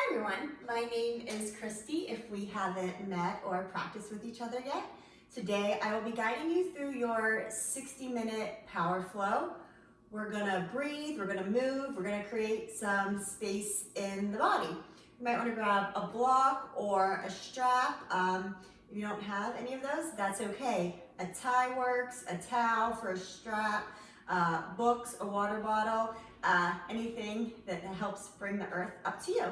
Hi everyone, my name is Christy if we haven't met or practiced with each other yet. Today I will be guiding you through your 60-minute power flow. We're gonna breathe, we're gonna move, we're gonna create some space in the body. You might wanna grab a block or a strap. If you don't have any of those, that's okay. A tie works, a towel for a strap, books, a water bottle, anything that helps bring the earth up to you.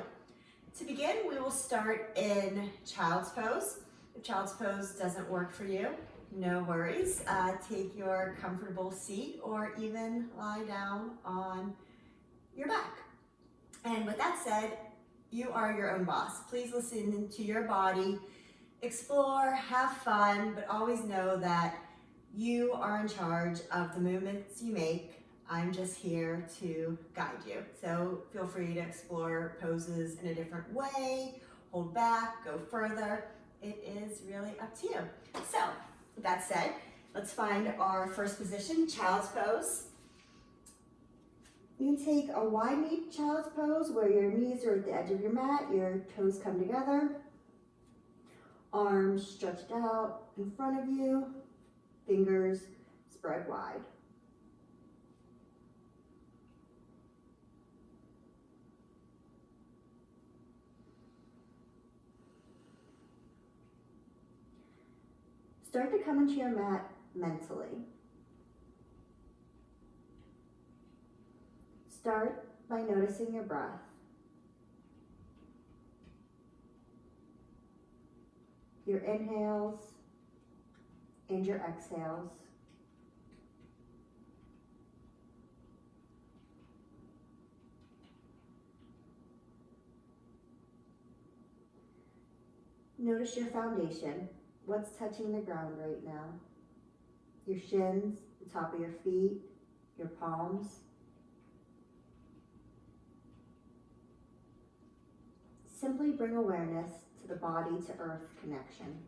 To begin, we will start in child's pose. If child's pose doesn't work for you, no worries. Take your comfortable seat or even lie down on your back. And with that said, you are your own boss. Please listen to your body, explore, have fun, but always know that you are in charge of the movements you make. I'm just here to guide you. So feel free to explore poses in a different way, hold back, go further. It is really up to you. So with that said, let's find our first position, child's pose. You can take a wide knee child's pose where your knees are at the edge of your mat, your toes come together, arms stretched out in front of you, fingers spread wide. Start to come into your mat mentally. Start by noticing your breath. Your inhales and your exhales. Notice your foundation. What's touching the ground right now? Your shins, the top of your feet, your palms. Simply bring awareness to the body to earth connection.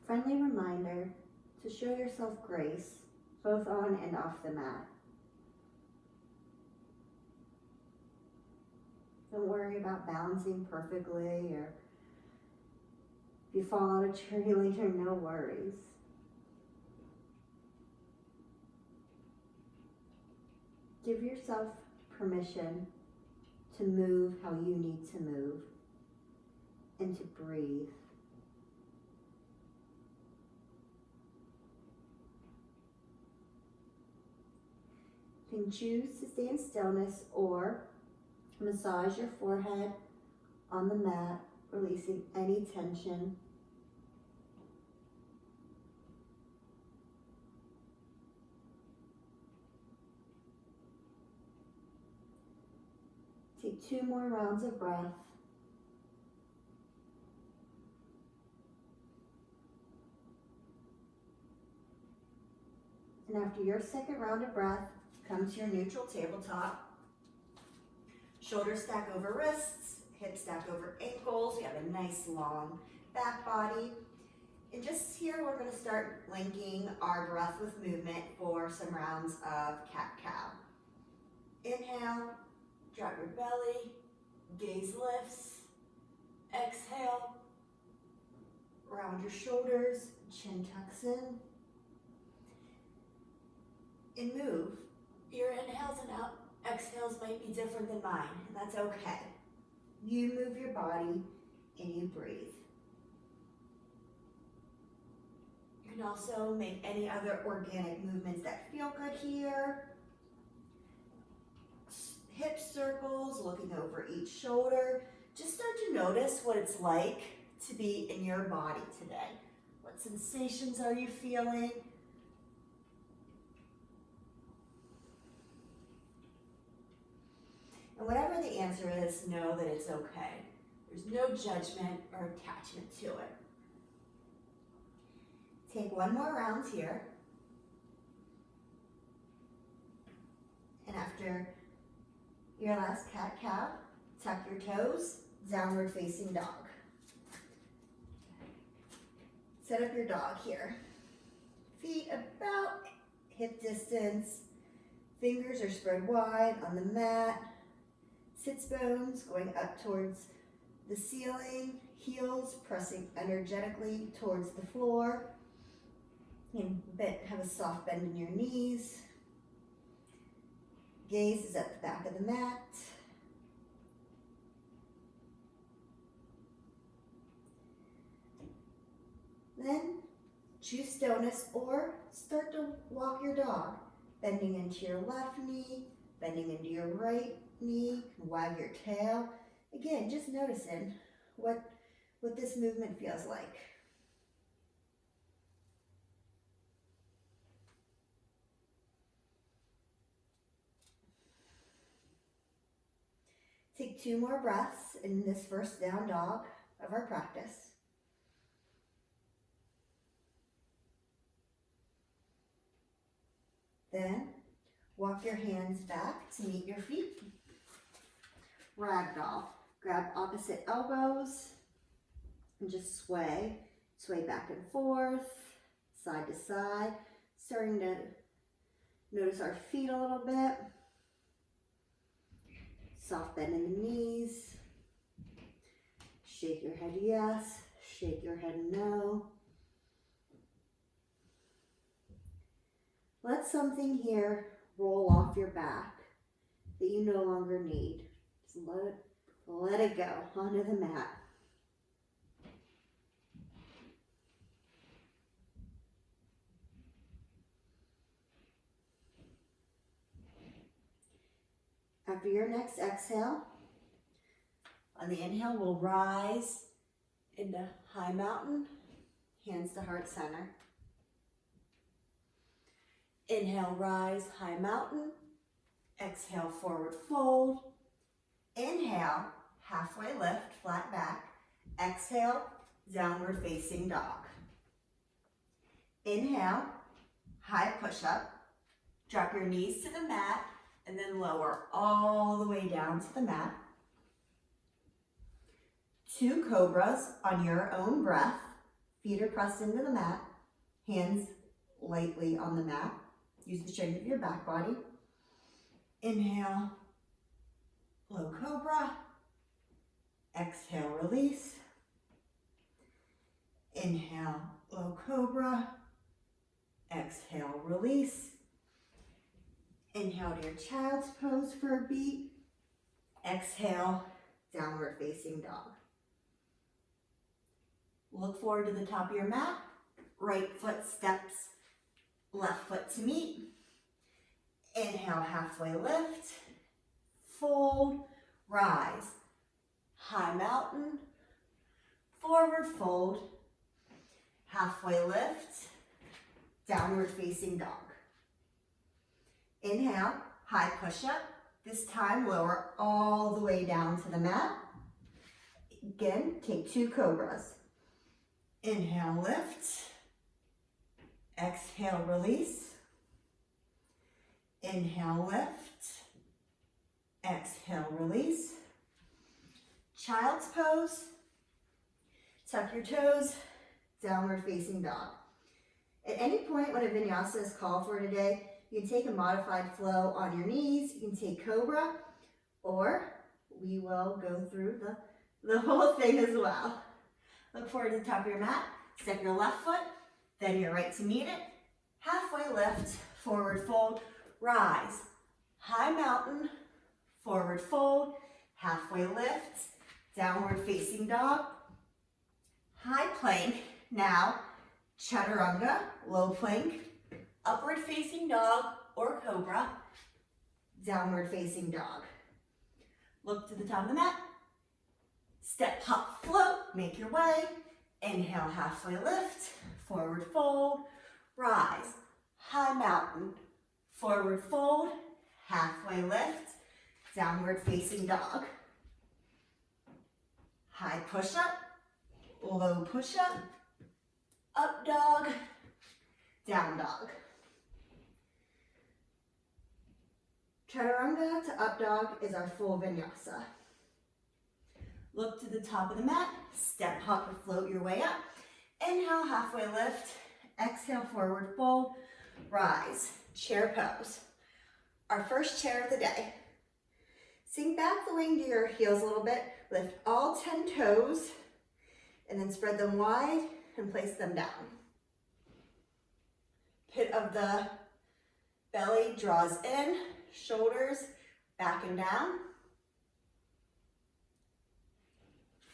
Friendly reminder to show yourself grace, both on and off the mat. Don't worry about balancing perfectly, or if you fall out of tree later, no worries. Give yourself permission to move how you need to move and to breathe. You can choose to stay in stillness or massage your forehead on the mat, releasing any tension. Take 2 more rounds of breath. And after your second round of breath, come to your neutral tabletop. Shoulders stack over wrists, hips stack over ankles. We have a nice long back body. And just here, we're gonna start linking our breath with movement for some rounds of cat-cow. Inhale, drop your belly, gaze lifts. Exhale, round your shoulders, chin tucks in. And move. Your inhales and exhales might be different than mine, and that's okay. You move your body and you breathe. You can also make any other organic movements that feel good here. Hip circles, looking over each shoulder. Just start to notice what it's like to be in your body today. What sensations are you feeling? And whatever the answer is, know that it's okay. There's no judgment or attachment to it. Take 1 more round here. And after after your last cat-cow, tuck your toes, downward facing dog. Set up your dog here. Feet about hip distance, fingers are spread wide on the mat, sits bones going up towards the ceiling, heels pressing energetically towards the floor, and have a soft bend in your knees. Gaze is at the back of the mat. Then choose stillness or start to walk your dog, bending into your left knee, bending into your right knee, wag your tail. Again, just noticing what this movement feels like. Take 2 more breaths in this first down dog of our practice. Then walk your hands back to meet your feet. Ragdoll. Grab opposite elbows and just sway. Sway back and forth, side to side. Starting to notice our feet a little bit. Soft bend in the knees. Shake your head yes, shake your head no. Let something here roll off your back that you no longer need. Just let it go onto the mat. After your next exhale, on the inhale, we'll rise into high mountain, hands to heart center. Inhale, rise, high mountain. Exhale, forward fold. Inhale, halfway lift, flat back. Exhale, downward facing dog. Inhale, high push up. Drop your knees to the mat and then lower all the way down to the mat. 2 cobras on your own breath. Feet are pressed into the mat. Hands lightly on the mat. Use the strength of your back body. Inhale, low cobra. Exhale, release. Inhale, low cobra. Exhale, release. Inhale to your child's pose for a beat. Exhale, downward facing dog. Look forward to the top of your mat. Right foot steps left foot to meet. Inhale, halfway lift. Fold, rise. High mountain, forward fold. Halfway lift, downward facing dog. Inhale, high push up. This time lower all the way down to the mat. Again, take 2 cobras. Inhale, lift. Exhale, release. Inhale, lift. Exhale, release. Child's pose. Tuck your toes, downward facing dog. At any point when a vinyasa is called for today, you can take a modified flow on your knees. You can take cobra, or we will go through the whole thing as well. Look forward to the top of your mat. Step your left foot, then your right to meet it. Halfway lift, forward fold, rise. High mountain, forward fold, halfway lift, downward facing dog. High plank, now chaturanga, low plank, upward facing dog or cobra, downward facing dog. Look to the top of the mat. Step, hop, float, make your way. Inhale, halfway lift, forward fold, rise. High mountain, forward fold, halfway lift, downward facing dog. High push up, low push up dog, down dog. Chaturanga to up dog is our full vinyasa. Look to the top of the mat, step, hop, or float your way up. Inhale, halfway lift. Exhale, forward fold, rise, chair pose. Our first chair of the day. Sink back the wing to your heels a little bit. Lift all 10 toes and then spread them wide and place them down. Pit of the belly draws in, shoulders back and down.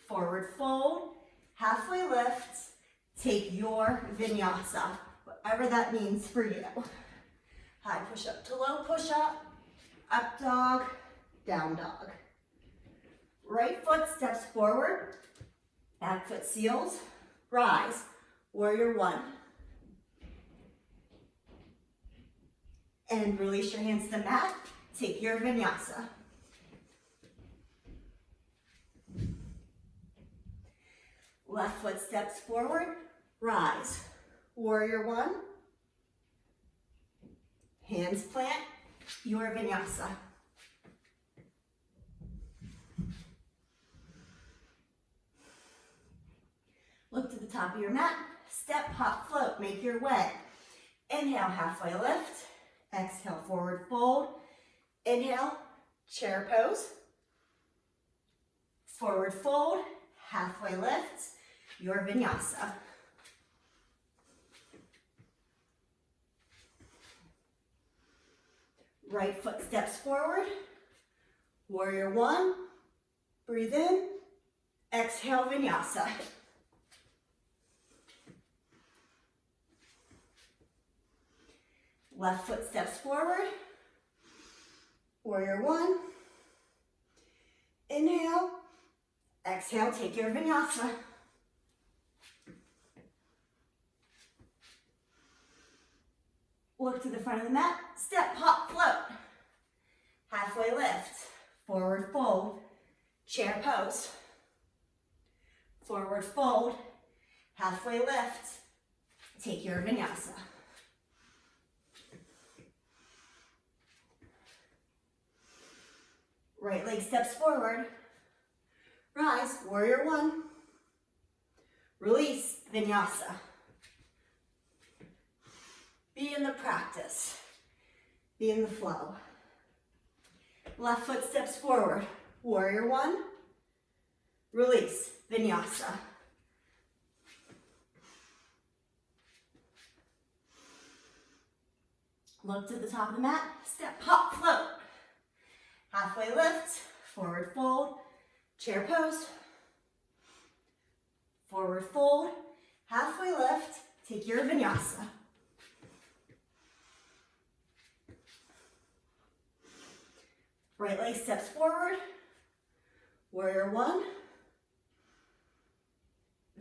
Forward fold, halfway lift, take your vinyasa, whatever that means for you. High push up to low push up dog, down dog. Right foot steps forward, back foot seals, rise, warrior one. And release your hands to the mat, take your vinyasa. Left foot steps forward, rise, warrior one. Hands plant, your vinyasa. Look to the top of your mat, step, hop, float, make your way. Inhale, halfway lift. Exhale, forward fold. Inhale, chair pose. Forward fold, halfway lift, your vinyasa. Right foot steps forward, warrior one. Breathe in, exhale, vinyasa. Left foot steps forward, warrior one. Inhale, exhale, take your vinyasa. Look to the front of the mat, step, hop, float. Halfway lift, forward fold, chair pose. Forward fold, halfway lift, take your vinyasa. Right leg steps forward, rise, warrior one. Release, vinyasa. Be in the practice, be in the flow. Left foot steps forward, warrior one. Release, vinyasa. Look to the top of the mat, step, hop, float. Halfway lift, forward fold, chair pose. Forward fold, halfway lift, take your vinyasa. Right leg steps forward, warrior one.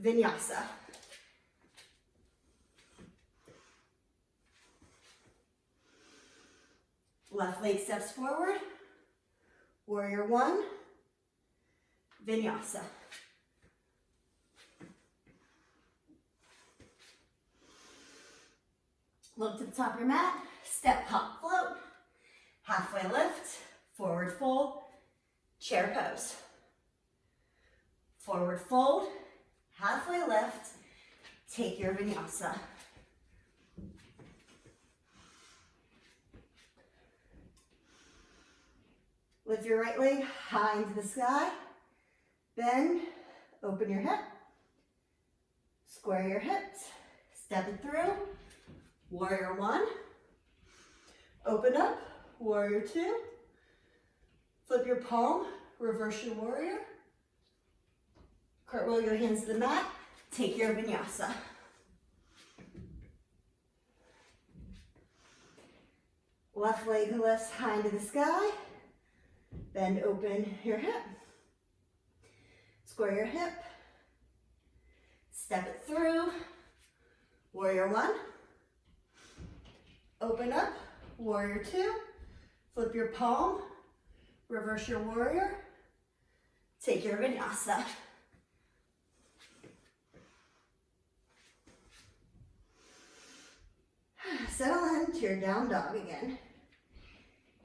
Vinyasa. Left leg steps forward, warrior one. Vinyasa. Look to the top of your mat, step, hop, float. Halfway lift, forward fold, chair pose. Forward fold, halfway lift, take your vinyasa. Lift your right leg high into the sky, bend, open your hip, square your hips, step it through, warrior one. Open up, warrior two. Flip your palm, reverse your warrior. Cartwheel your hands to the mat, take your vinyasa. Left leg lifts high into the sky. Bend, open your hip. Square your hip. Step it through. Warrior one. Open up, warrior two. Flip your palm, reverse your warrior. Take your vinyasa. Settle into your down dog again.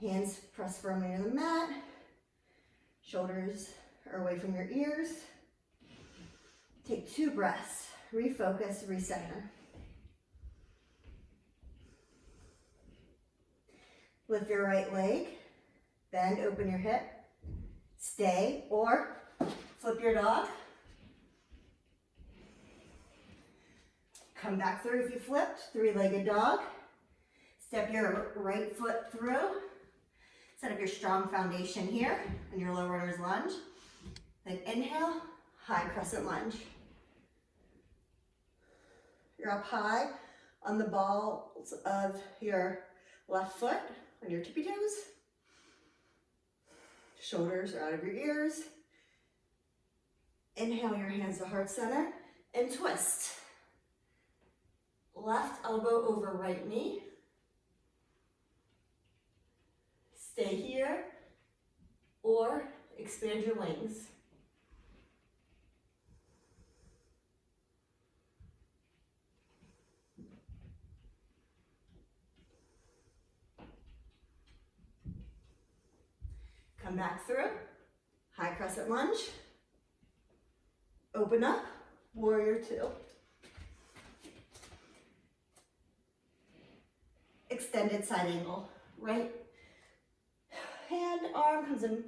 Hands press firmly to the mat. Shoulders are away from your ears. Take 2 breaths. Refocus, recenter. Lift your right leg. Bend, open your hip. Stay or flip your dog. Come back through if you flipped. 3-legged dog. Step your right foot through. Set up your strong foundation here on your low runner's lunge. Then inhale, high crescent lunge. You're up high on the balls of your left foot, on your tippy toes. Shoulders are out of your ears. Inhale your hands to heart center and twist. Left elbow over right knee. Stay here or expand your wings. Come back through, high crescent lunge. Open up, warrior 2. Extended side angle. Right hand, arm comes in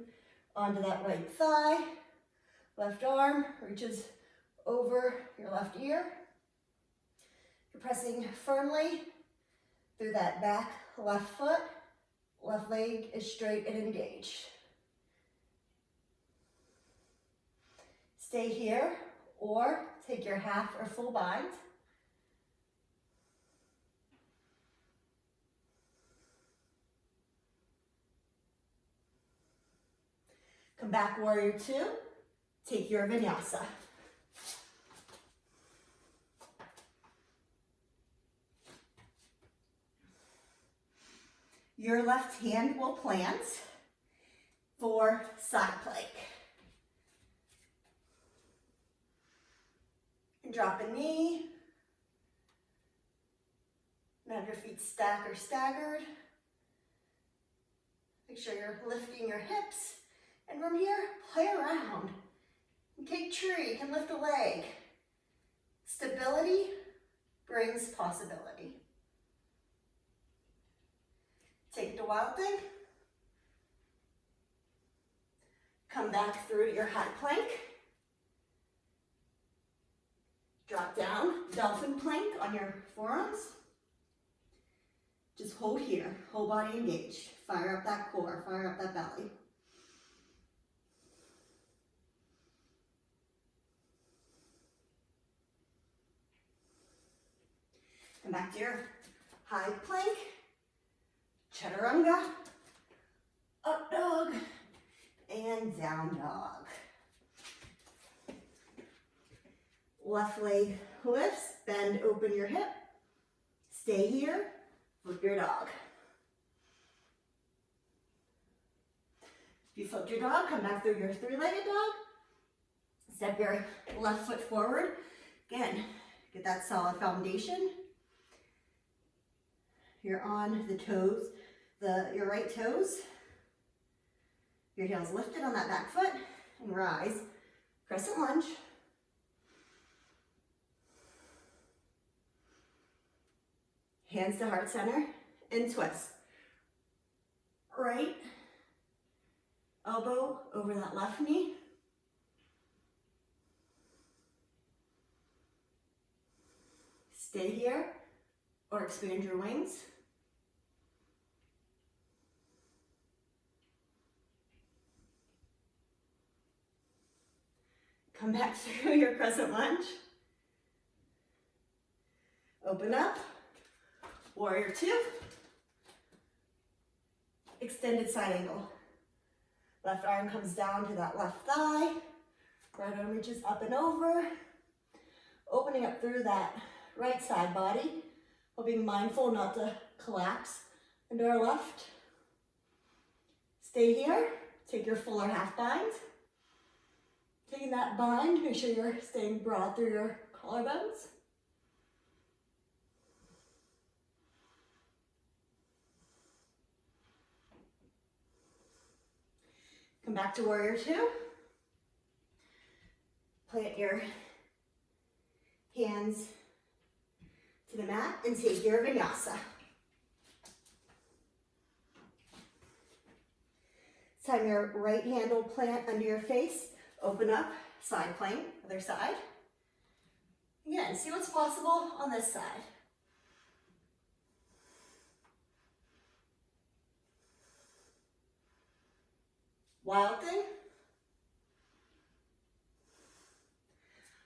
onto that right thigh. Left arm reaches over your left ear. You're pressing firmly through that back left foot. Left leg is straight and engaged. Stay here or take your half or full bind. Come back, warrior 2. Take your vinyasa. Your left hand will plant for side plank. And drop a knee. And have your feet stacked or staggered. Make sure you're lifting your hips. And from here, play around. You take tree, you can lift a leg. Stability brings possibility. Take the wild thing. Come back through to your high plank. Drop down, dolphin plank on your forearms. Just hold here, whole body engaged. Fire up that core, fire up that belly. Come back to your high plank, chaturanga, up dog, and down dog. Left leg lifts, bend, open your hip. Stay here, flip your dog. If you flipped your dog, come back through your 3-legged dog. Step your left foot forward. Again, get that solid foundation. You're on the toes, your right toes. Your heels lifted on that back foot and rise. Crescent lunge. Hands to heart center and twist. Right elbow over that left knee. Stay here or expand your wings. Come back through your crescent lunge. Open up. Warrior 2. Extended side angle. Left arm comes down to that left thigh. Right arm reaches up and over. Opening up through that right side body. While being mindful not to collapse into our left. Stay here. Take your full or half bind. Taking that bind, make sure you're staying broad through your collarbones. Come back to warrior two. Plant your hands to the mat and take your vinyasa. This time your right hand will plant under your face. Open up, side plank, other side. Again, see what's possible on this side. Wild thing.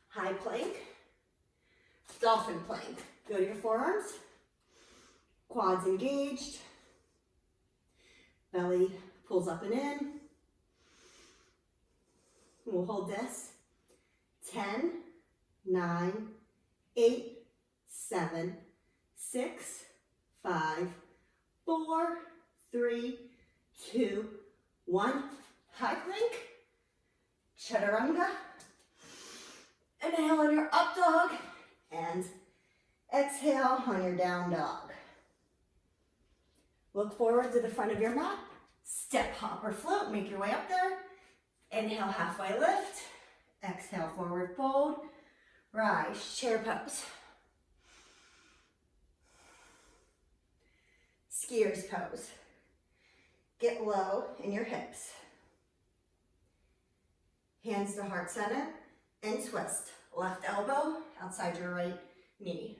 High plank. Dolphin plank. Go to your forearms. Quads engaged. Belly pulls up and in. We'll hold this. 10, 9, 8, 7, 6, 5, 4, 3, 2, 1. High plank. Chaturanga. Inhale on your up dog and exhale on your down dog. Look forward to the front of your mat. Step, hop, or float. Make your way up there. Inhale, halfway lift. Exhale, forward fold. Rise, chair pose. Skiers pose. Get low in your hips. Hands to heart center and twist. Left elbow outside your right knee.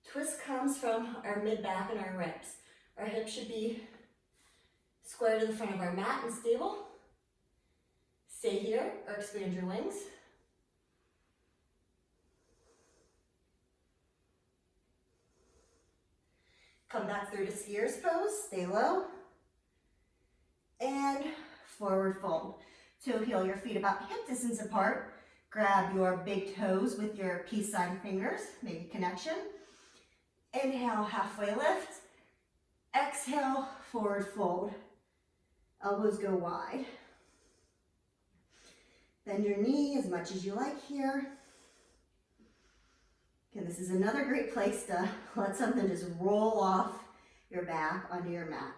Twist comes from our mid-back and our ribs. Our hips should be square to the front of our mat and stable. Stay here or expand your wings. Come back through to skiers pose, stay low. And forward fold. Toe heel your feet about hip distance apart. Grab your big toes with your peace sign fingers, make a connection. Inhale, halfway lift. Exhale, forward fold. Elbows go wide. Bend your knee as much as you like here. Okay, this is another great place to let something just roll off your back onto your mat.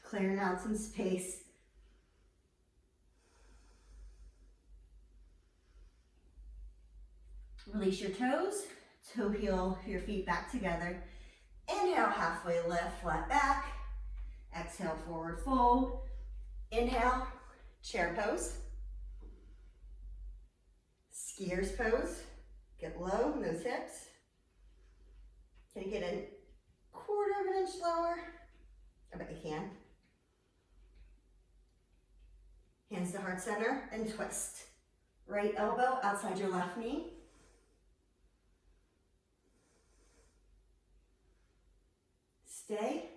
Clearing out some space. Release your toes, toe heel your feet back together. Inhale, halfway lift, flat back. Exhale, forward fold. Inhale, chair pose. Skiers pose. Get low in those hips. Can you get a quarter of an inch lower? I bet you can. Hands to heart center and twist. Right elbow outside your left knee. Stay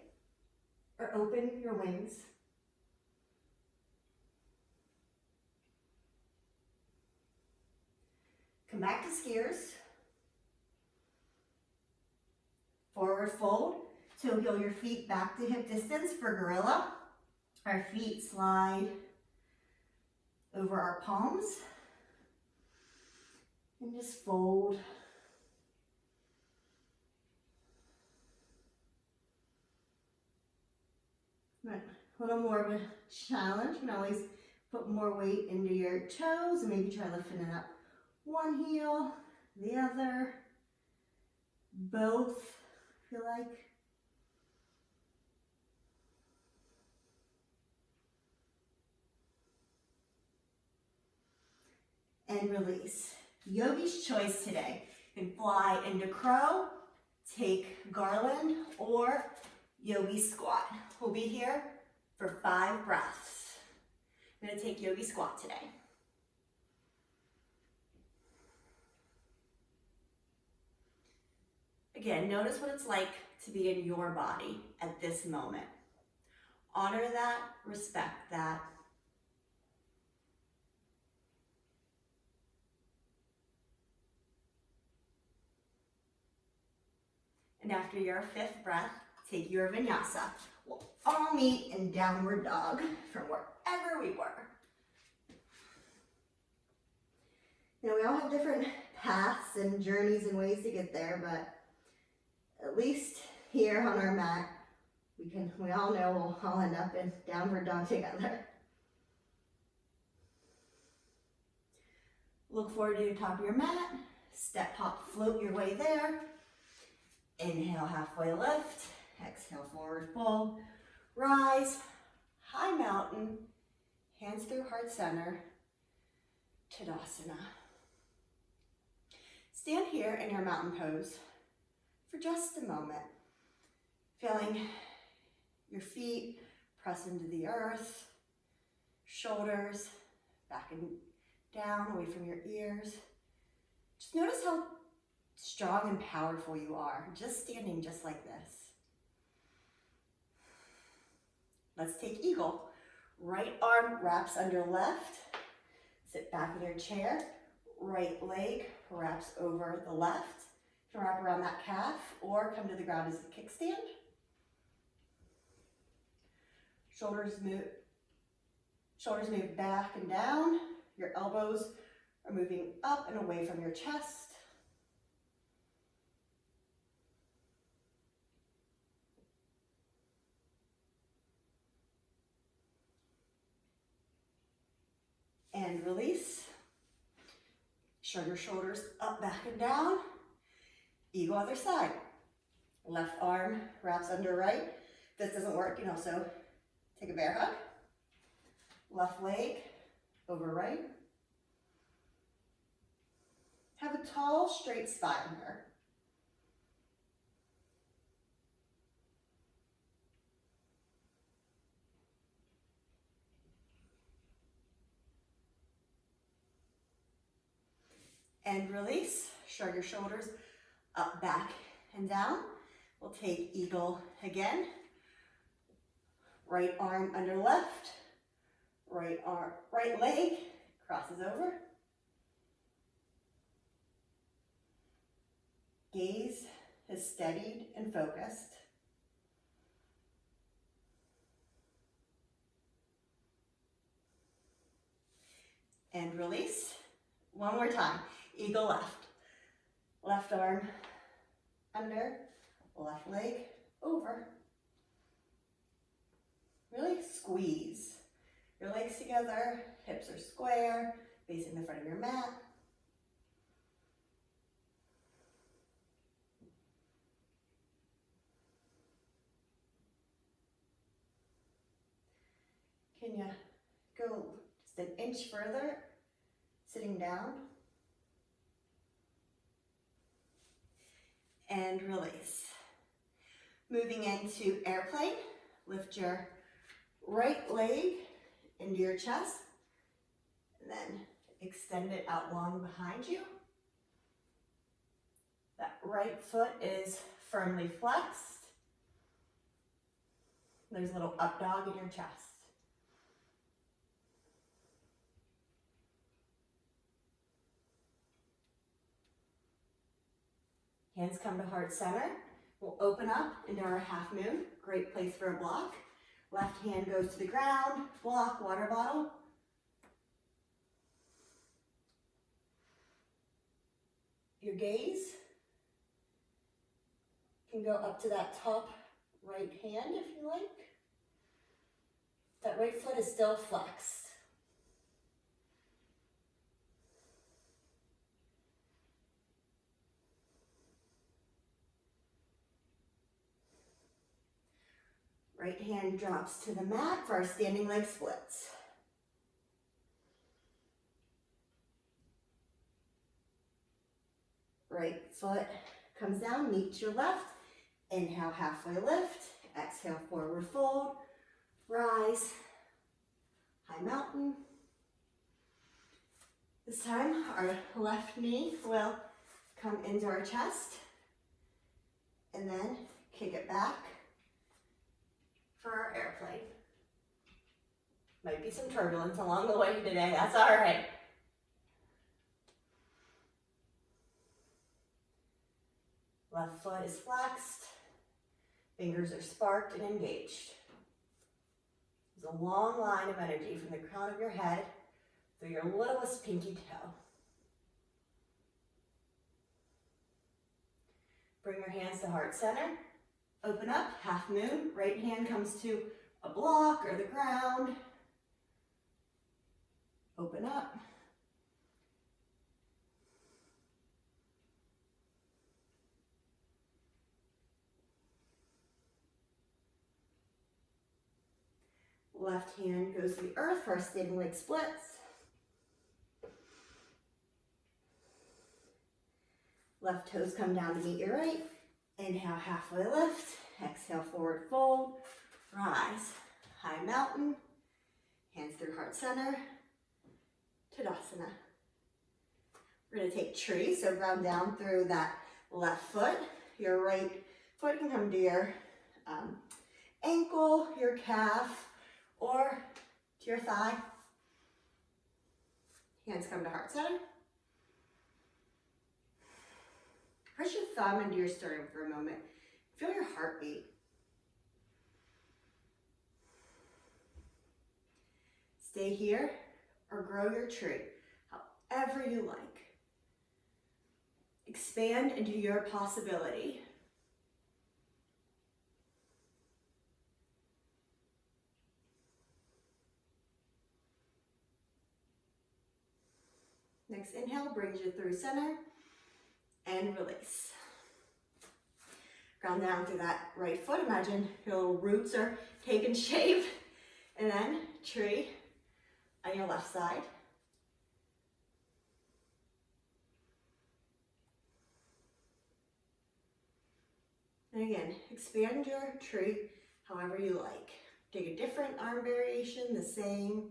or open your wings. Come back to skiers. Forward fold. Toe heel your feet back to hip distance for gorilla. Our feet slide over our palms. And just fold. Right. A little more of a challenge. You can always put more weight into your toes and maybe try lifting it up. One heel, the other, both, if you like. And release. Yogi's choice today. You can fly into crow, take garland, or yogi squat. We'll be here for 5 breaths. I'm going to take yogi squat today. Again, notice what it's like to be in your body at this moment. Honor that, respect that. And after your 5th breath, take your vinyasa. We'll all meet in downward dog from wherever we were. Now we all have different paths and journeys and ways to get there, but at least here on our mat, We all know we'll all end up in downward dog together. Look forward to the top of your mat. Step, hop, float your way there. Inhale, halfway lift. Exhale, forward fold. Rise, high mountain, hands through heart center, Tadasana. Stand here in your mountain pose for just a moment, feeling your feet press into the earth, shoulders back and down, away from your ears. Just notice how strong and powerful you are, just standing just like this. Let's take eagle. Right arm wraps under left. Sit back in your chair. Right leg wraps over the left. You can wrap around that calf or come to the ground as a kickstand. Shoulders move back and down. Your elbows are moving up and away from your chest. And release. Shrug your shoulders up, back, and down. Eagle other side. Left arm wraps under right. If this doesn't work, you can also take a bear hug. Left leg over right. Have a tall, straight spine here. And release. Shrug your shoulders up, back, and down. We'll take eagle again. Right arm under left. Right leg crosses over. Gaze is steadied and focused. And release. One more time. Eagle left. Left arm under, left leg over. Really squeeze your legs together, hips are square, facing the front of your mat. Can you go just an inch further, sitting down? And release. Moving into airplane, lift your right leg into your chest, and then extend it out long behind you. That right foot is firmly flexed. There's a little up dog in your chest. Hands come to heart center. We'll open up into our half moon. Great place for a block. Left hand goes to the ground. Block, water bottle. Your gaze can go up to that top right hand if you like. That right foot is still flexed. Right hand drops to the mat for our standing leg splits. Right foot comes down, meet your left. Inhale, halfway lift. Exhale, forward fold. Rise, high mountain. This time, our left knee will come into our chest and then kick it back for our airplane. Might be some turbulence along the way today, that's all right. Left foot is flexed, fingers are sparked and engaged. There's a long line of energy from the crown of your head through your littlest pinky toe. Bring your hands to heart center. Open up, half moon. Right hand comes to a block or the ground. Open up. Left hand goes to the earth for our standing leg splits. Left toes come down to meet your right. Inhale, halfway lift. Exhale, forward fold. Rise. High mountain. Hands through heart center. Tadasana. We're going to take tree, so ground down through that left foot. Your right foot can come to your ankle, your calf, or to your thigh. Hands come to heart center. Press your thumb into your sternum for a moment. Feel your heartbeat. Stay here or grow your tree, however you like. Expand into your possibility. Next inhale brings you through center and release. Ground down through that right foot. Imagine your little roots are taking shape. And then tree on your left side. And again, expand your tree however you like. Take a different arm variation, the same.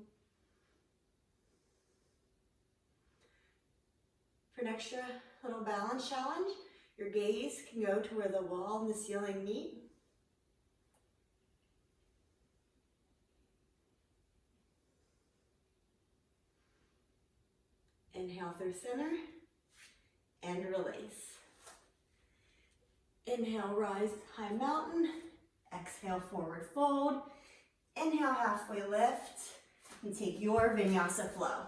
For an extra little balance challenge, your gaze can go to where the wall and the ceiling meet. Inhale through center and release. Inhale, rise, high mountain. Exhale, forward fold. Inhale, halfway lift. And take your vinyasa flow.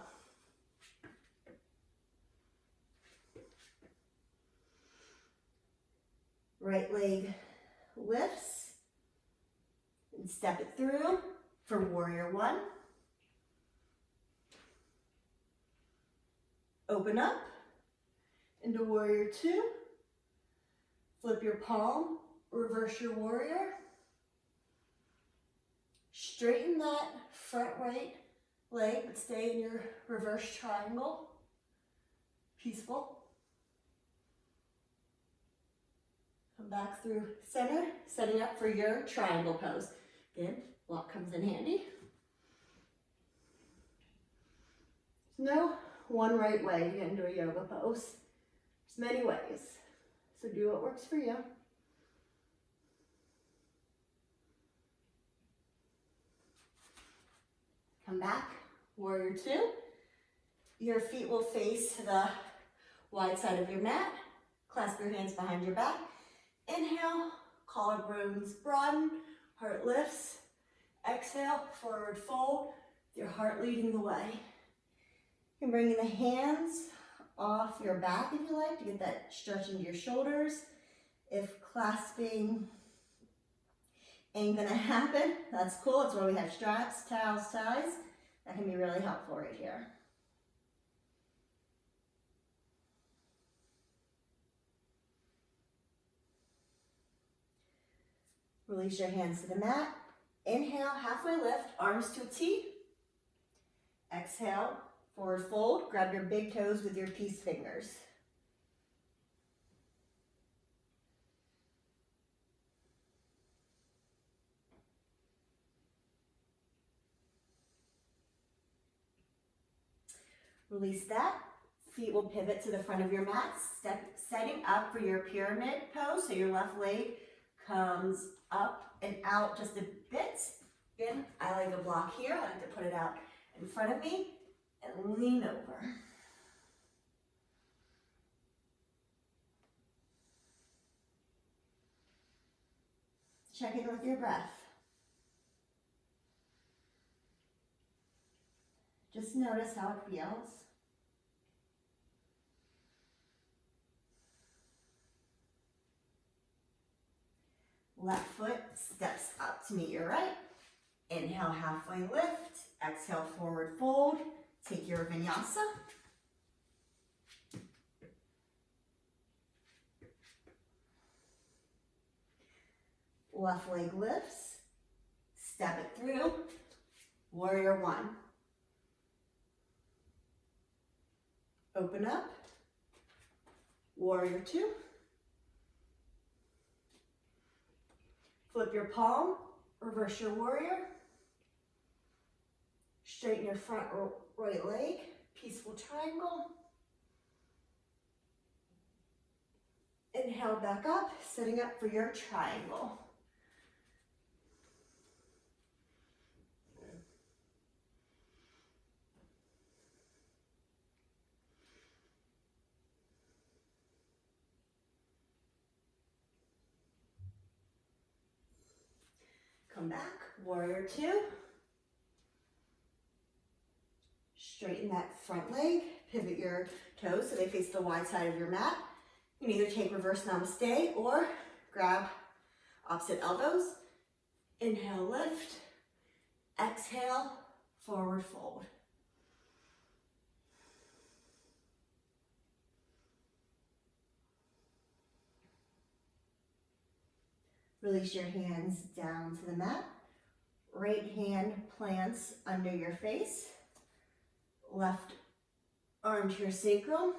Right leg lifts. And step it through for warrior one. Open up into warrior two. Flip your palm, reverse your warrior. Straighten that front right leg, but stay in your reverse triangle. Peaceful. Come back through center, setting up for your triangle pose. Again, block comes in handy. There's no one right way to get into a yoga pose. There's many ways. So do what works for you. Come back, warrior two. Your feet will face the wide side of your mat. Clasp your hands behind your back. Inhale, collarbones broaden, heart lifts. Exhale, forward fold, your heart leading the way. You can bring the hands off your back if you like to get that stretch into your shoulders. If clasping ain't gonna happen, that's cool. That's why we have straps, towels, ties. That can be really helpful right here. Release your hands to the mat. Inhale, halfway lift, arms to a T. Exhale, forward fold. Grab your big toes with your peace fingers. Release that. Feet will pivot to the front of your mat, setting up for your pyramid pose. So your left leg comes up and out just a bit. Again, I like a block here. I like to put it out in front of me and lean over. Check in with your breath. Just notice how it feels. Left foot steps up to meet your right. Inhale, halfway lift. Exhale, forward fold. Take your vinyasa. Left leg lifts. Step it through. Warrior one. Open up. Warrior two. Flip your palm. Reverse your warrior. Straighten your front right leg. Peaceful triangle. Inhale back up, setting up for your triangle. Come back, warrior two. Straighten that front leg, pivot your toes so they face the wide side of your mat. You can either take reverse namaste or grab opposite elbows. Inhale, lift. Exhale, forward fold. Release your hands down to the mat. Right hand plants under your face. Left arm to your sacrum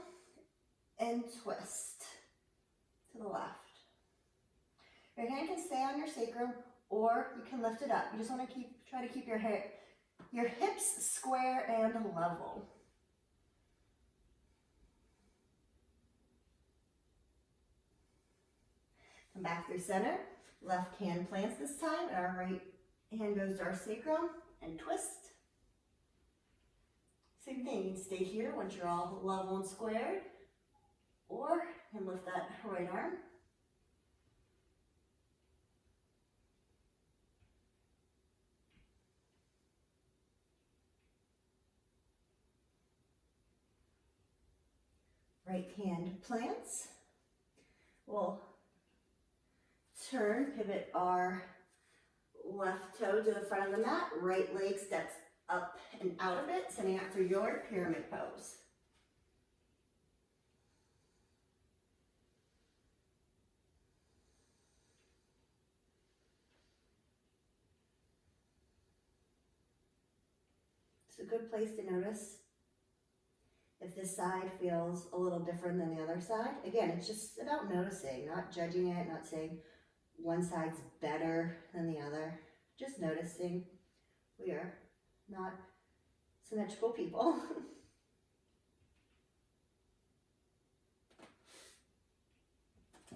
and twist to the left. Your hand can stay on your sacrum or you can lift it up. You just want to try to keep your hips square and level. Come back through center. Left hand plants this time, and our right hand goes to our sacrum and twist. Same thing, you can stay here once you're all level and squared, or you can lift that right arm. Right hand plants. We'll turn, pivot our left toe to the front of the mat. Right leg steps up and out of it, setting up for your pyramid pose. It's a good place to notice if this side feels a little different than the other side. Again, it's just about noticing, not judging it, not saying one side's better than the other. Just noticing. We are not symmetrical people.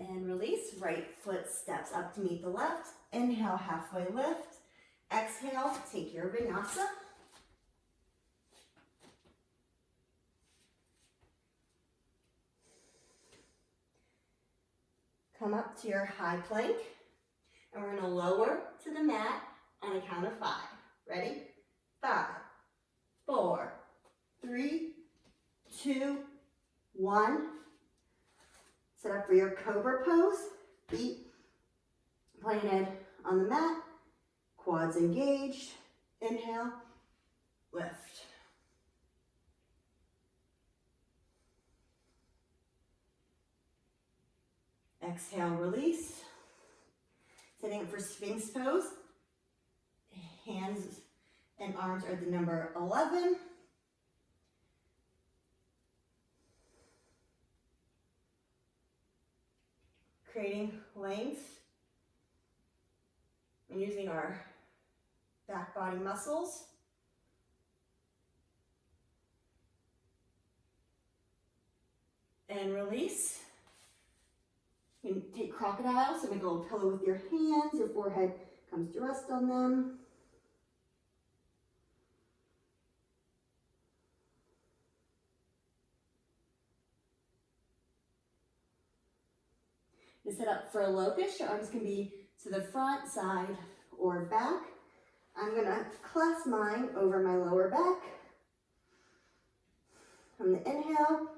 And release. Right foot steps up to meet the left. Inhale, halfway lift. Exhale, take your vinyasa. Come up to your high plank, and we're gonna lower to the mat on a count of 5. Ready? 5, 4, 3, 2, 1. Set up for your cobra pose. Feet planted on the mat, quads engaged. Inhale, lift. Exhale, release. Setting up for Sphinx pose. Hands and arms are the number 11. Creating length and using our back body muscles. And release. You can take crocodile, so make a little pillow with your hands. Your forehead comes to rest on them. To set up for a locust, your arms can be to the front, side, or back. I'm gonna clasp mine over my lower back. On the inhale,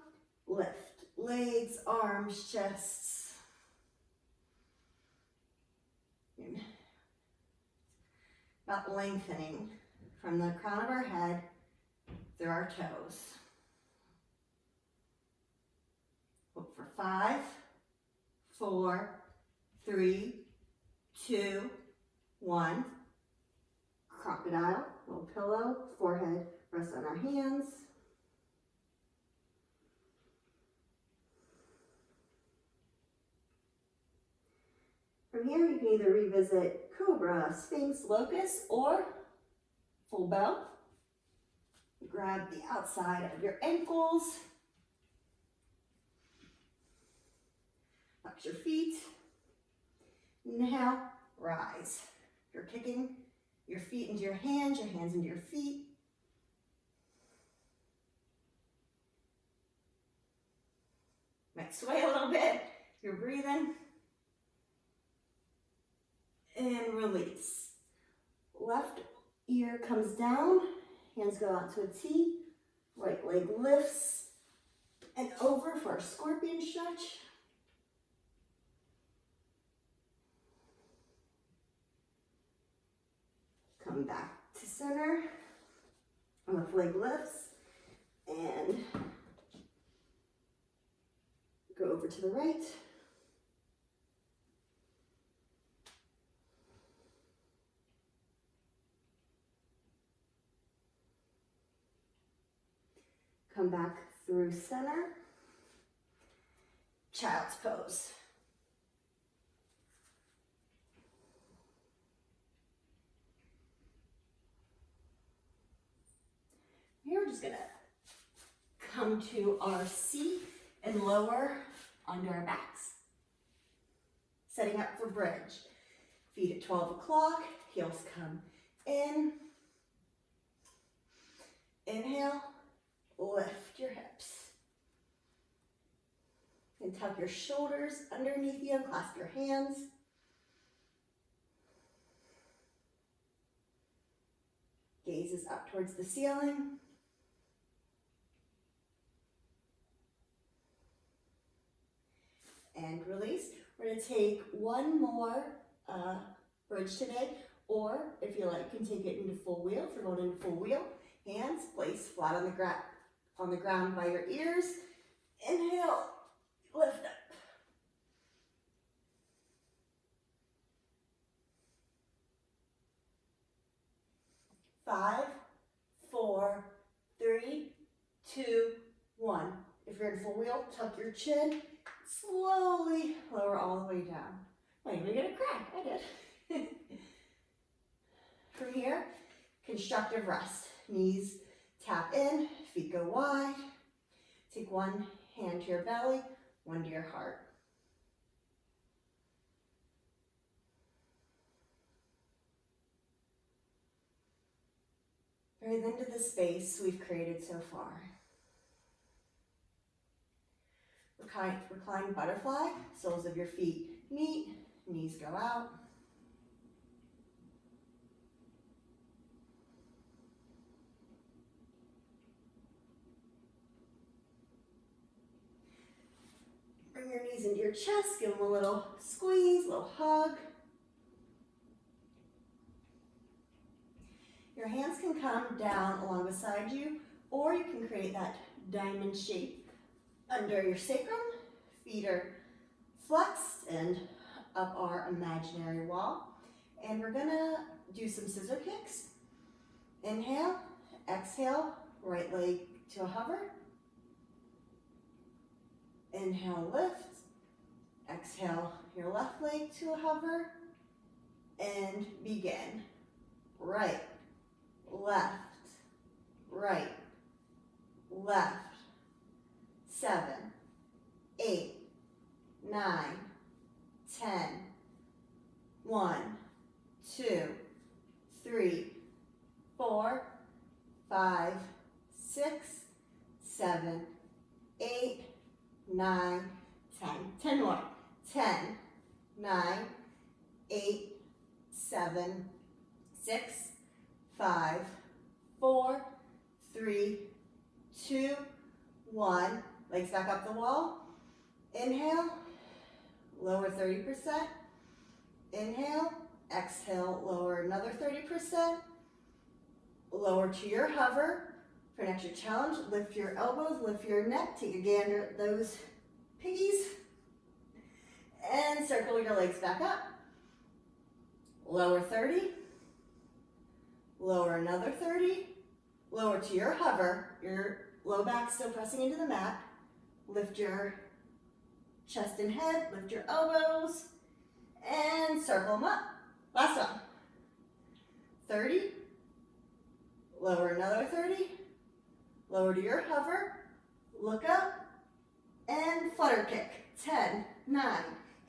lift legs, arms, chests. about lengthening from the crown of our head through our toes. Look for 5, 4, 3, 2, 1. Crocodile, little pillow, forehead, rest on our hands. From here, you can either revisit Cobra, Sphinx, Locust, or full bow. Grab the outside of your ankles. Flex your feet. Inhale, rise. You're kicking your feet into your hands into your feet. Might sway a little bit. You're breathing. And release. Left ear comes down, hands go out to a T, right leg lifts and over for our scorpion stretch. Come back to center, left leg lifts and go over to the right. Come back through center, child's pose. Here we're just gonna come to our seat and lower onto our backs. Setting up for bridge. Feet at 12 o'clock, heels come in. Inhale. Lift your hips. And tuck your shoulders underneath you and clasp your hands. Gaze is up towards the ceiling. And release. We're going to take one more bridge today, or if you like, you can take it into full wheel. If you're going into full wheel, hands placed flat on the ground by your ears. Inhale, lift up. 5, 4, 3, 2, 1. If you're in full wheel, tuck your chin. Slowly lower all the way down. Might even get a crack. I did. From here, constructive rest. Knees tap in, feet go wide. Take one hand to your belly, one to your heart. Breathe into the space we've created so far. Recline butterfly, soles of your feet meet, knees go out. Bring your knees into your chest, give them a little squeeze, a little hug. Your hands can come down along beside you, or you can create that diamond shape under your sacrum. Feet are flexed and up our imaginary wall. And we're gonna do some scissor kicks. Inhale, exhale, right leg to a hover. Inhale, lift. Exhale, your left leg to a hover. And begin. Right, left, right, left. 7, 8, 9, 10. 1, 2, 3, 4, 5, 6, 7, 8, 9, 10. 10 more. 10, 9, 8, 7, 6, 5, 4, 3, 2, 1. Legs back up the wall. Inhale, lower 30%. Inhale, Exhale, lower another 30%. Lower to your hover. For an extra challenge, lift your elbows, lift your neck, take a gander at those piggies, and circle your legs back up. Lower 30, lower another 30, lower to your hover, your low back still pressing into the mat. Lift your chest and head, lift your elbows, and circle them up. Last one. 30, lower another 30, lower to your hover, look up, and flutter kick. 10, 9,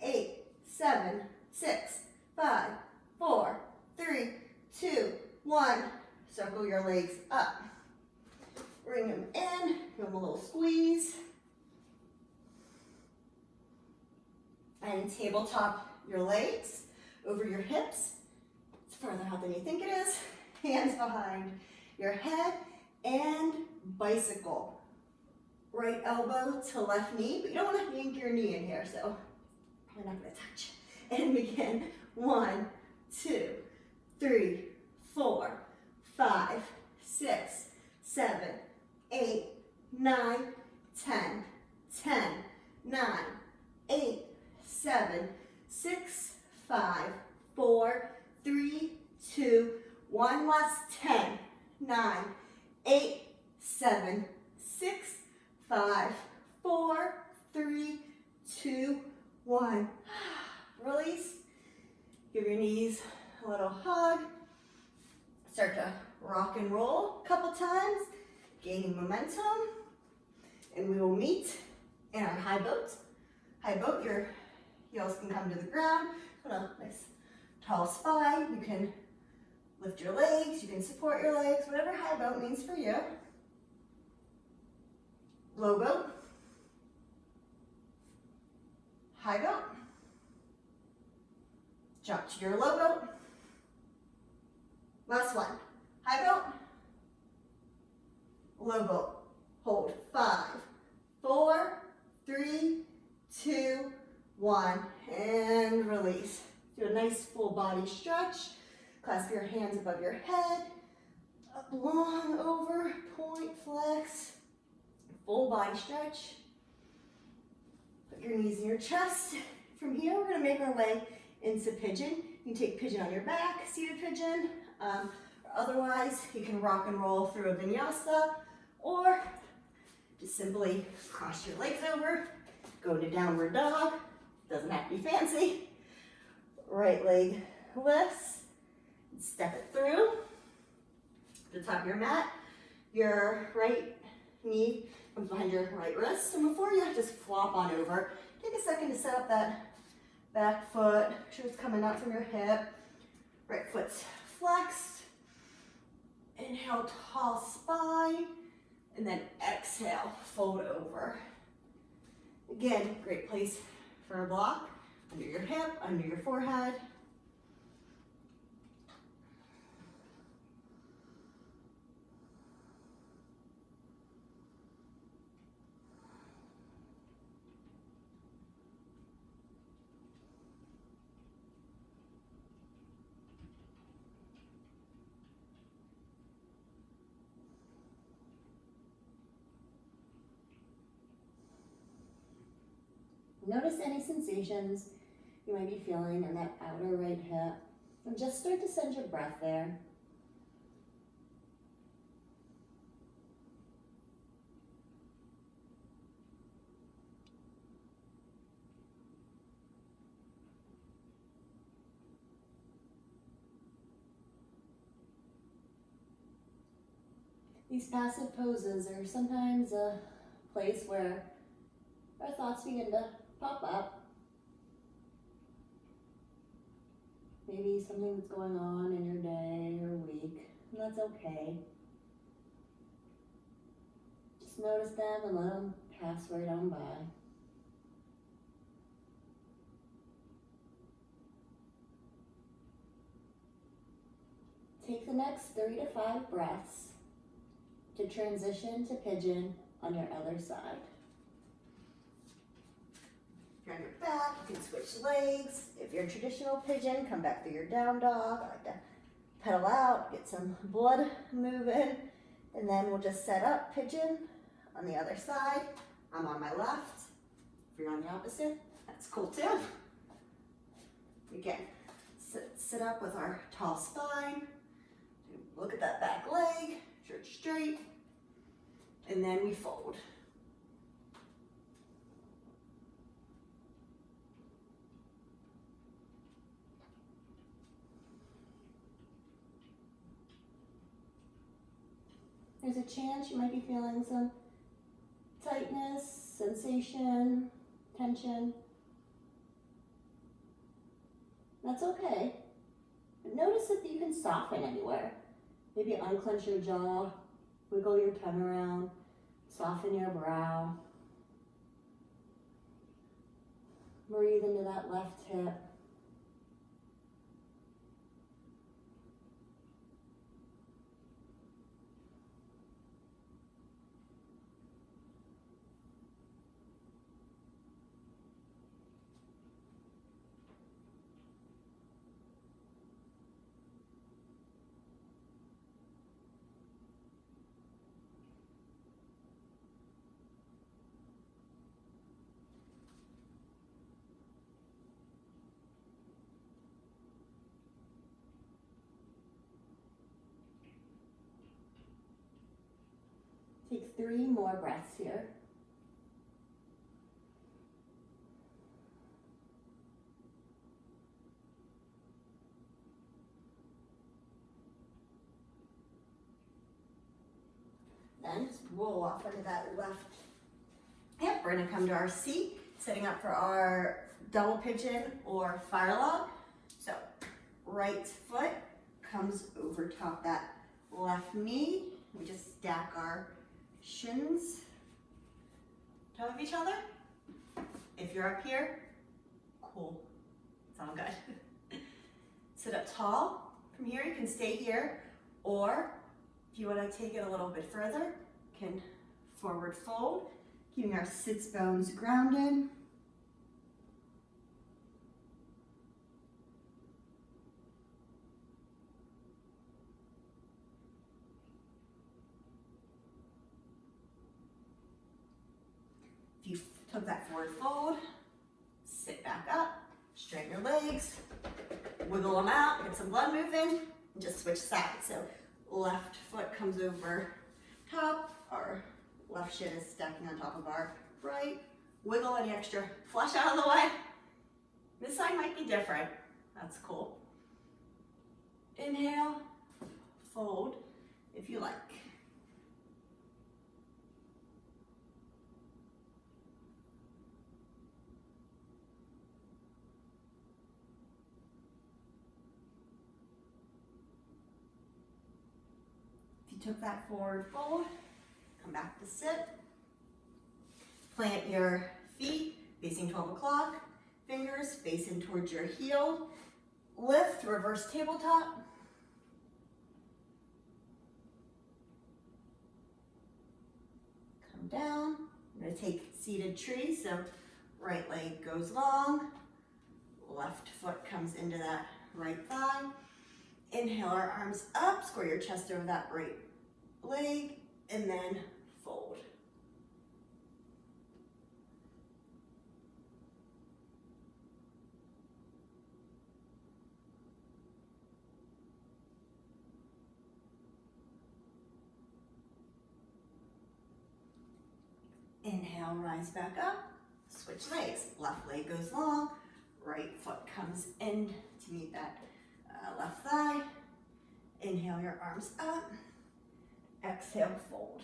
8, 7, 6, 5, 4, 3, 2, 1. Circle your legs up. Bring them in, give them a little squeeze. And tabletop your legs over your hips. It's further out than you think it is. Hands behind your head and bicycle. Right elbow to left knee, but you don't want to yank your knee in here, so probably not going to touch. And begin. 1, 2, 3, 4, 5, 6, 7, 8, 9, 10, 10, 9, 8, 7, 6, 5, 4, 3, 2, 1. Last 10, 9, 8, 7, 6, 5, 4, 3, 2, 1. Release. Give your knees a little hug. Start to rock and roll a couple times, gaining momentum. And we will meet in our high boat. High boat, your heels can come to the ground. Put a nice tall spine. You can lift your legs, you can support your legs, whatever high boat means for you. Low boat. High boat. Jump to your low boat. Last one. High boat. Low boat. Hold. 5, 4, 3, 2, 1. And release. Do a nice full body stretch. Clasp your hands above your head. Up long over. Point flex. Full body stretch. Put your knees in your chest. From here, we're going to make our way into pigeon. You can take pigeon on your back, seated pigeon. Or otherwise, you can rock and roll through a vinyasa, or just simply cross your legs over, go to downward dog. Doesn't have to be fancy. Right leg lifts, step it through. The top of your mat, your right knee comes behind your right wrist. And before you just flop on over, take a second to set up that back foot. Make sure it's coming out from your hip. Right foot's flexed. Inhale, tall spine. And then exhale, fold over. Again, great place for a block. Under your hip, under your forehead. Notice any sensations you might be feeling in that outer right hip. And just start to send your breath there. These passive poses are sometimes a place where our thoughts begin to pop up. Maybe something that's going on in your day or week, and that's okay. Just notice them and let them pass right on by. Take the next 3 to 5 breaths to transition to pigeon on your other side. You're on your back, you can switch legs. If you're a traditional pigeon, come back through your down dog. I like to pedal out, get some blood moving, and then we'll just set up pigeon on the other side. I'm on my left. If you're on the opposite, that's cool too. Again, sit up with our tall spine. Look at that back leg, stretch straight, and then we fold. There's a chance you might be feeling some tightness, sensation, tension. That's okay. But notice if you can soften anywhere. Maybe unclench your jaw, wiggle your tongue around, soften your brow. Breathe into that left hip. Take 3 more breaths here. Then just roll off into that left hip. We're gonna come to our seat, setting up for our double pigeon or fire log. So right foot comes over top that left knee. We just stack our shins on top of each other. If you're up here, cool, it's all good. Sit up tall. From here, you can stay here, or if you want to take it a little bit further, you can forward fold, keeping our sits bones grounded. If you took that forward fold, sit back up, straighten your legs, wiggle them out, get some blood moving, and just switch sides. So left foot comes over top, our left shin is stacking on top of our right. Wiggle any extra flesh out of the way. This side might be different. That's cool. Inhale, fold if you like. Took that forward fold, come back to sit. Plant your feet facing 12 o'clock, fingers facing towards your heel. Lift, reverse tabletop. Come down. I'm going to take seated tree, so right leg goes long, left foot comes into that right thigh. Inhale our arms up, square your chest over that right leg, and then fold. Inhale, rise back up, switch legs. Left leg goes long, right foot comes in to meet that left thigh. Inhale your arms up, exhale, fold.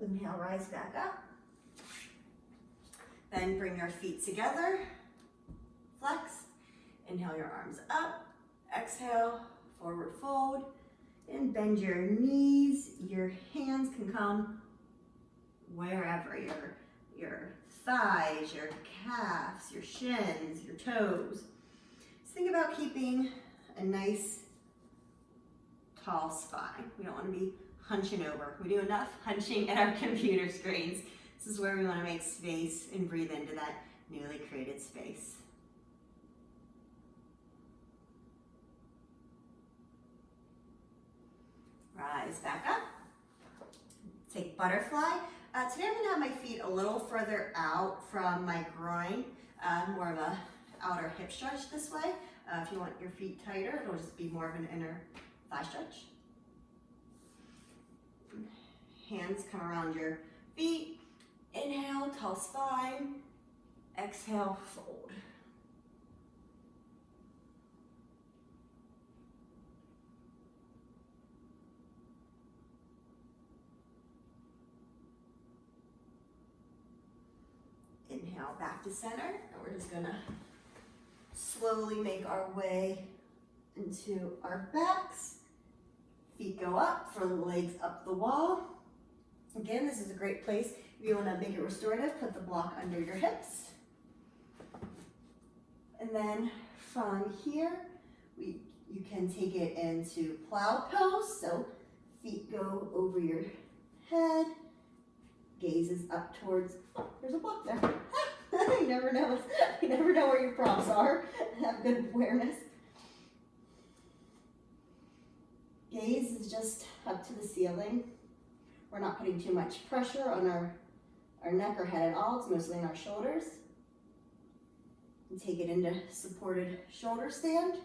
Inhale, rise back up. Then bring your feet together, flex. Inhale your arms up, exhale, forward fold, and bend your knees. Your hands can come wherever, your thighs, your calves, your shins, your toes. Just think about keeping a nice tall spine. We don't want to be hunching over. We do enough hunching at our computer screens. This is where we want to make space and breathe into that newly created space. Rise back up. Take butterfly. Today I'm going to have my feet a little further out from my groin, more of a outer hip stretch this way. If you want your feet tighter, it'll just be more of an inner thigh stretch. Hands come around your feet. Inhale, tall spine. Exhale, fold. Inhale, back to center, and we're just gonna slowly make our way into our backs. Feet go up, for the legs up the wall. Again, this is a great place. If you wanna make it restorative, put the block under your hips. And then from here, you can take it into plow pose. So feet go over your head, gaze is up towards, oh, there's a block there. You never know. You never know where your props are. Have good awareness. Gaze is just up to the ceiling. We're not putting too much pressure on our neck or head at all. It's mostly in our shoulders. And take it into supported shoulder stand.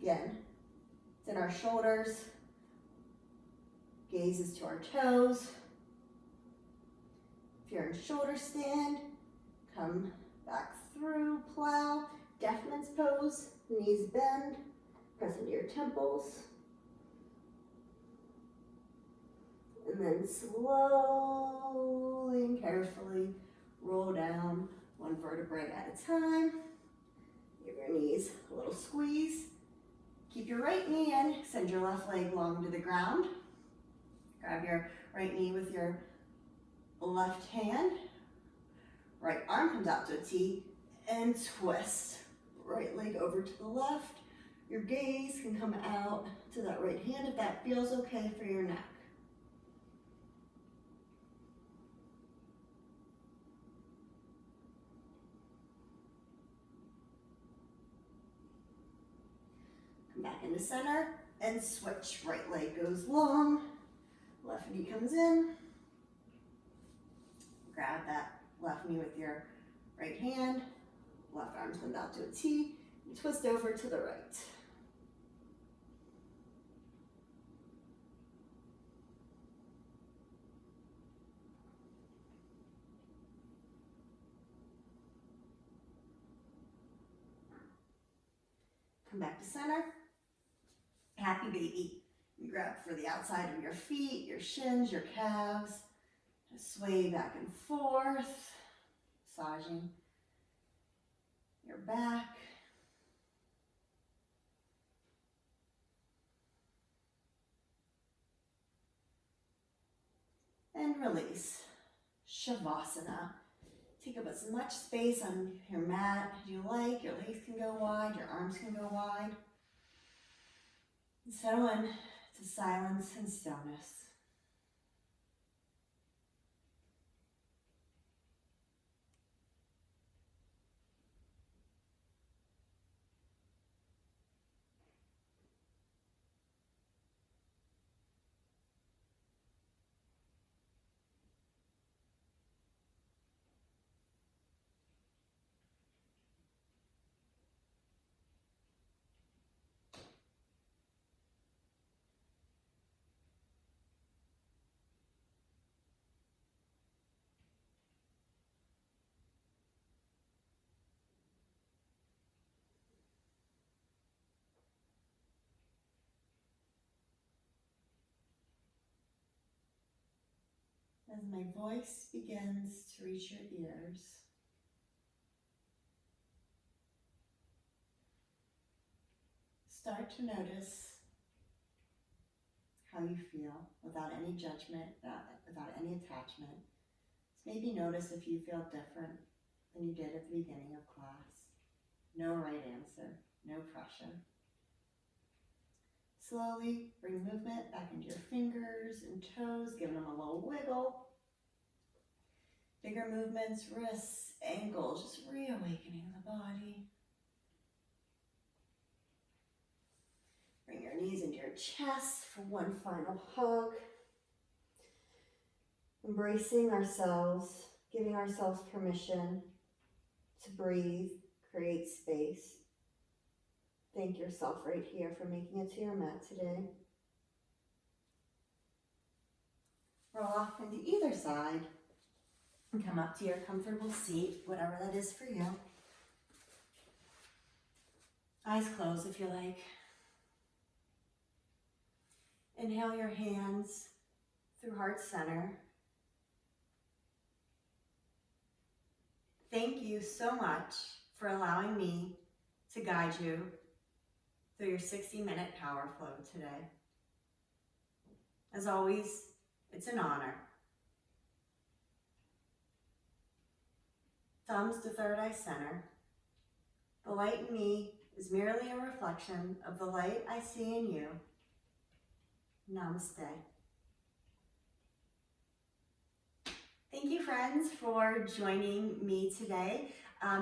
Again, it's in our shoulders. Gaze is to our toes. If you're in shoulder stand, come back through, plow, deafman's pose, knees bend, press into your temples. And then slowly and carefully roll down one vertebrae at a time. Give your knees a little squeeze. Keep your right knee in, send your left leg long to the ground. Grab your right knee with your left hand. Right arm comes out to a T and twist. Right leg over to the left. Your gaze can come out to that right hand if that feels okay for your neck. Come back into center and switch. Right leg goes long. Left knee comes in. Grab that left knee with your right hand. Left arm comes out to a T. And twist over to the right. Come back to center. Happy baby. You grab for the outside of your feet, your shins, your calves. Just sway back and forth, massaging your back. And release. Shavasana. Take up as much space on your mat as you like. Your legs can go wide, your arms can go wide. And settle in to silence and stillness. As my voice begins to reach your ears, start to notice how you feel without any judgment, without any attachment. Just maybe notice if you feel different than you did at the beginning of class. No right answer, no pressure. Slowly bring movement back into your fingers and toes, giving them a little wiggle. Bigger movements, wrists, ankles, just reawakening the body. Bring your knees into your chest for one final hug. Embracing ourselves, giving ourselves permission to breathe, create space. Thank yourself right here for making it to your mat today. Roll off into either side and come up to your comfortable seat, whatever that is for you. Eyes closed if you like. Inhale your hands through heart center. Thank you so much for allowing me to guide you through your 60-minute power flow today. As always, it's an honor. Thumbs to third eye center. The light in me is merely a reflection of the light I see in you. Namaste. Thank you, friends, for joining me today.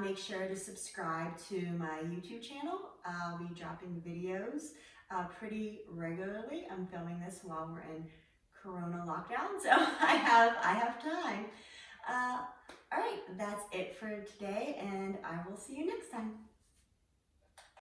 Make sure to subscribe to my YouTube channel. I'll be dropping videos pretty regularly. I'm filming this while we're in Corona lockdown, so I have time. All right, that's it for today, and I will see you next time.